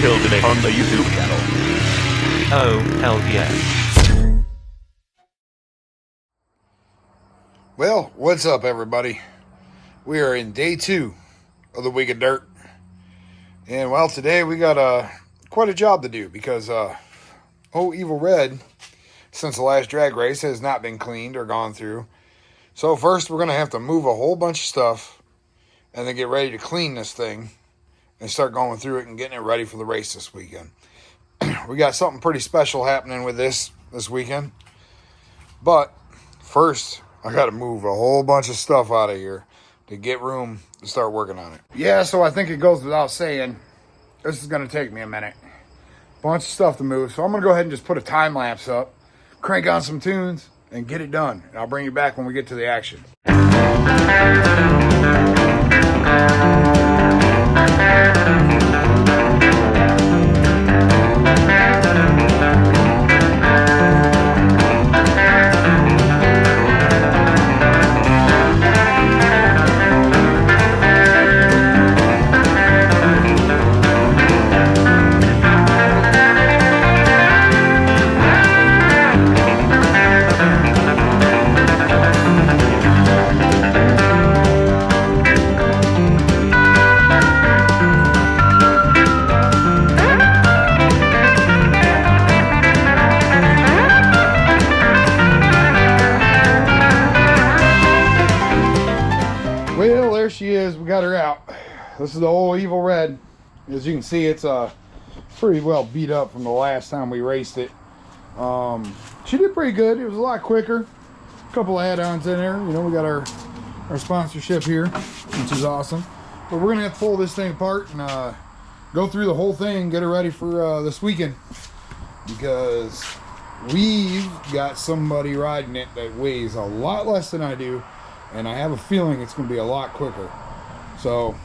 killed it on the YouTube channel. Oh, hell yeah. Well, what's up, everybody? We are in day 2 of the week of dirt. And, well, today we got quite a job to do because Oh Evil Red, since the last drag race, has not been cleaned or gone through. So first we're going to have to move a whole bunch of stuff and then get ready to clean this thing and start going through it and getting it ready for the race this weekend. We got something pretty special happening with this weekend. But first, I got to move a whole bunch of stuff out of here to get room to start working on it. Yeah, so I think it goes without saying, this is going to take me a minute. Bunch of stuff to move. So I'm going to go ahead and just put a time lapse up, crank on some tunes, and get it done. And I'll bring you back when we get to the action. Well, there she is. We got her out. This is the old Evil Red. As you can see, it's pretty well beat up from the last time we raced it. She did pretty good. It was a lot quicker. A couple add-ons in there. You know, we got our sponsorship here, which is awesome. But we're gonna have to pull this thing apart and go through the whole thing, get it ready for this weekend, because we've got somebody riding it that weighs a lot less than I do. And I have a feeling it's going to be a lot quicker. So,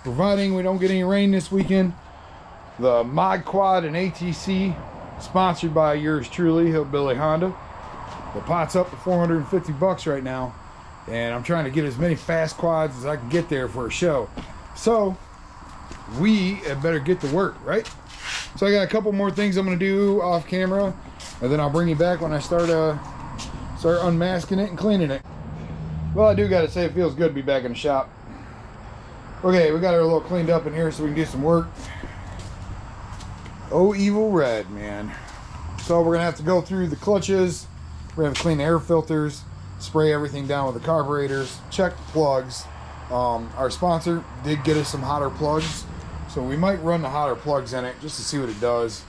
providing we don't get any rain this weekend, the Mod Quad and ATC, sponsored by yours truly, Hillbilly Honda. The pot's up to $450 right now. And I'm trying to get as many fast quads as I can get there for a show. So, we had better get to work, right? So I got a couple more things I'm going to do off camera. And then I'll bring you back when I start unmasking it and cleaning it. Well, I do got to say it feels good to be back in the shop. Okay, we got her a little cleaned up in here so we can do some work. Oh, Evil Red, man. So we're going to have to go through the clutches. We're going to have to clean the air filters, spray everything down with the carburetors, check the plugs. Our sponsor did get us some hotter plugs, so we might run the hotter plugs in it just to see what it does.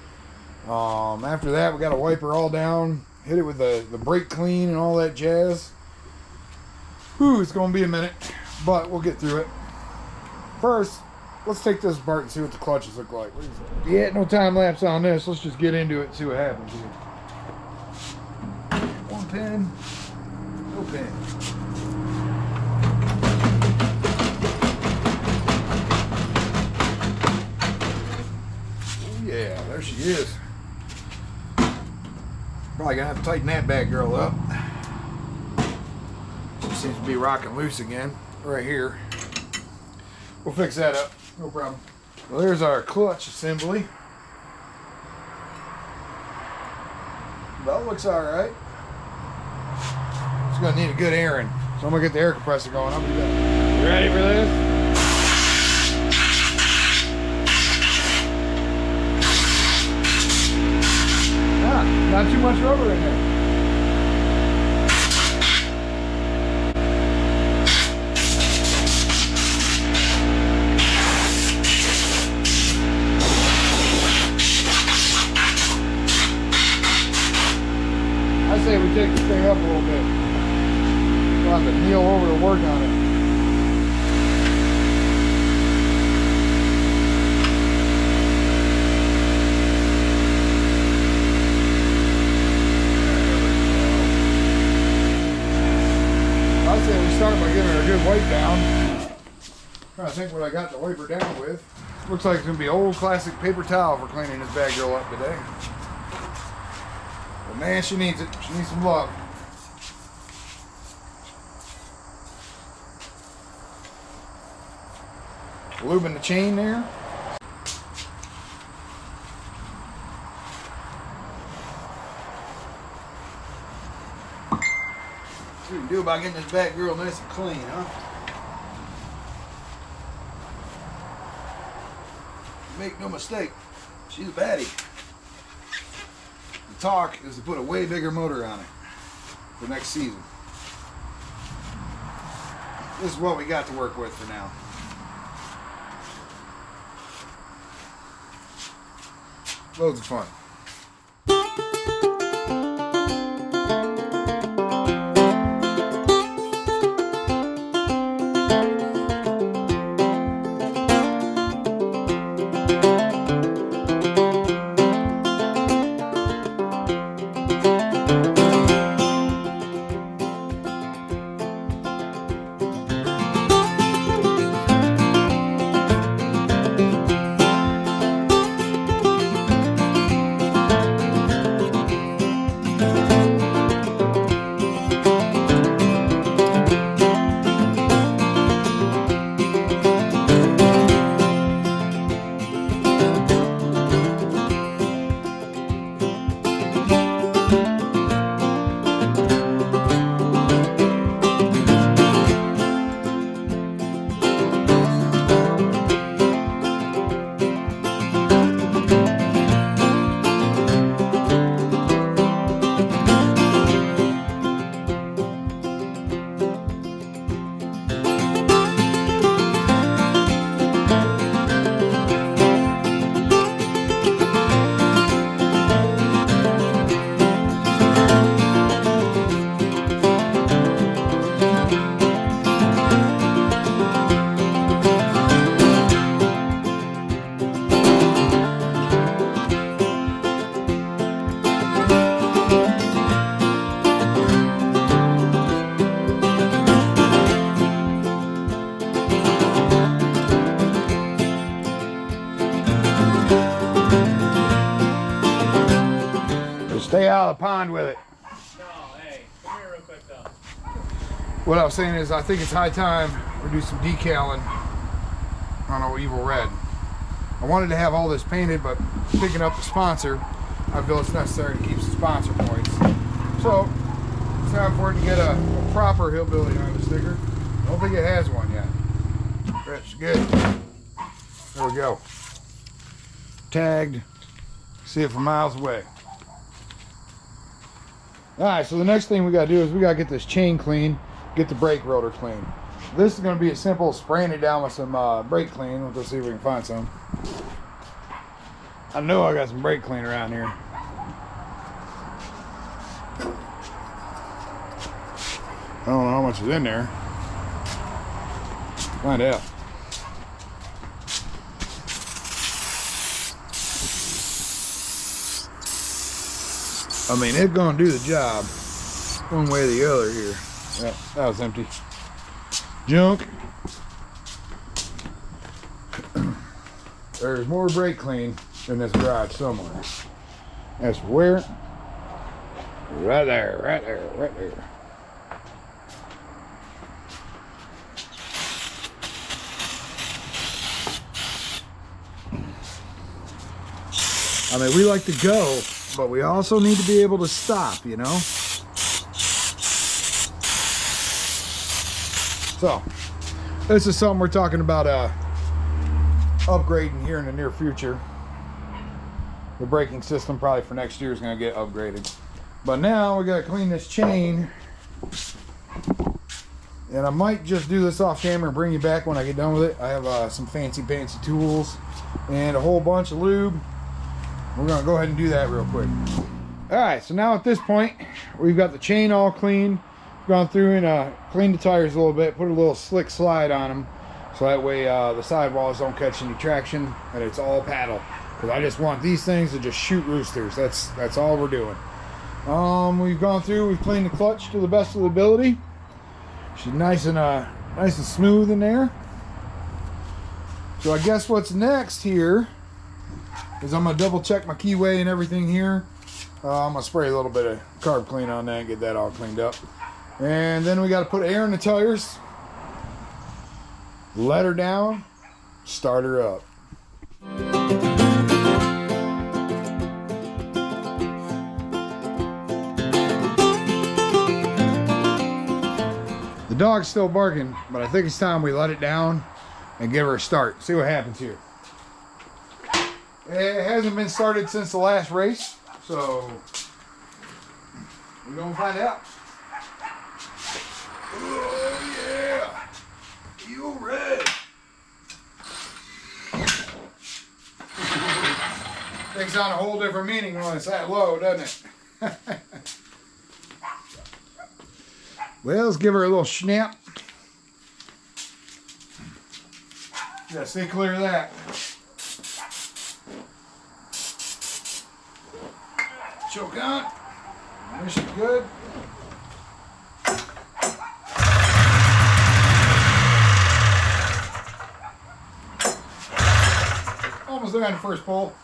After that, we got to wipe her all down, hit it with the brake clean and all that jazz. Whew, it's going to be a minute, but we'll get through it. First, let's take this apart and see what the clutches look like. Yeah, no time lapse on this. Let's just get into it and see what happens here. One pin, no pin. Oh yeah, there she is. Probably gonna have to tighten that bad girl up. Seems to be rocking loose again right here. We'll fix that up, no problem. Well, there's our clutch assembly. That looks all right. It's gonna need a good airing, so I'm gonna get the air compressor going. I'll be back. You ready for this? Not too much rubber in there. I say we take this thing up a little bit. We'll have to kneel over to work on it. I'd say we start by giving her a good wipe down. Trying to think what I got to wipe her down with. Looks like it's going to be old classic paper towel for cleaning this bad girl up today. But man, she needs it. She needs some love. Lubing the chain there. See what we can do about getting this back grill nice and clean, huh? Make no mistake, she's a baddie. The talk is to put a way bigger motor on it for next season. This is what we got to work with for now. Loads of fun. Stay out of the pond with it. No, hey, come here real quick though. What I was saying is I think it's high time we do some decaling on our Evil Red. I wanted to have all this painted, but picking up the sponsor, I feel it's necessary to keep some sponsor points. So it's time for it to get a proper hillbilly on the sticker. I don't think it has one yet. That's good. There we go. Tagged. See it from miles away. Alright, so the next thing we gotta do is we gotta get this chain clean, get the brake rotor clean. This is gonna be as simple as spraying it down with some brake clean. Let's see if we can find some. I know I got some brake clean around here. I don't know how much is in there. Find out. I mean, it's gonna do the job one way or the other here. Yeah, that was empty. Junk. There's more brake clean in this garage somewhere. That's where? Right there, right there, right there. I mean, we like to go, but we also need to be able to stop, you know? So, this is something we're talking about upgrading here in the near future. The braking system probably for next year is going to get upgraded. But now we got to clean this chain. And I might just do this off camera and bring you back when I get done with it. I have some fancy tools and a whole bunch of lube. We're going to go ahead and do that real quick. Alright, so now at this point, we've got the chain all clean. Gone through and cleaned the tires a little bit, put a little slick slide on them. So that way the sidewalls don't catch any traction and it's all paddle. Because I just want these things to just shoot roosters. That's all we're doing. We've gone through, we've cleaned the clutch to the best of the ability. She's nice and smooth in there. So I guess what's next here is I'm gonna double check my keyway and everything here. I'm gonna spray a little bit of carb clean on that and get that all cleaned up. And then we got to put air in the tires, let her down, start her up. dog's still barking, but I think it's time we let it down and give her a start. See what happens here. It hasn't been started since the last race, so we're gonna find out. Oh yeah, you red. Takes on a whole different meaning when it's that low, doesn't it? Well, let's give her a little snap. Yeah, stay clear of that. Choke on. This is good. Almost there on the first pull.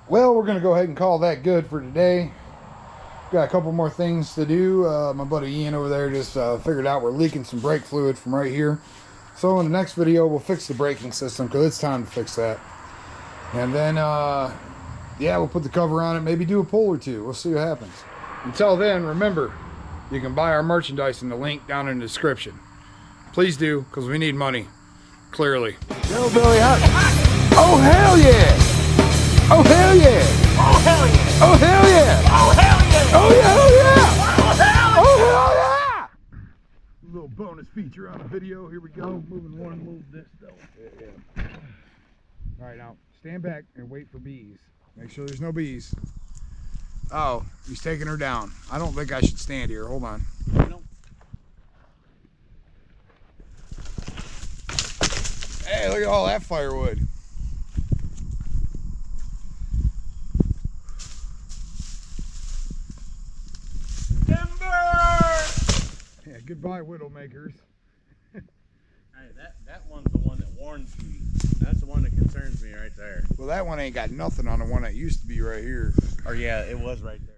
Well, we're going to go ahead and call that good for today. Got a couple more things to do. My buddy Ian over there just figured out we're leaking some brake fluid from right here. So in the next video, we'll fix the braking system because it's time to fix that. And then, yeah, we'll put the cover on it, maybe do a pull or two. We'll see what happens. Until then, remember, you can buy our merchandise in the link down in the description. Please do, because we need money, clearly. Yo, Billy, oh, hell yeah! Oh, hell yeah! Oh, hell yeah! Oh, hell yeah! Oh, hell yeah! Oh, yeah, hell yeah! Oh, hell yeah! Oh, hell yeah! A little bonus feature on the video. Here we go. Moving one, move this though. Yeah. All right, now stand back and wait for bees. Make sure there's no bees. Oh, he's taking her down. I don't think I should stand here. Hold on. Hey, look at all that firewood. Yeah, goodbye, Widowmakers. Hey, that one's the one that warns me. That's the one that concerns me right there. Well, that one ain't got nothing on the one that used to be right here. Or yeah, it was right there.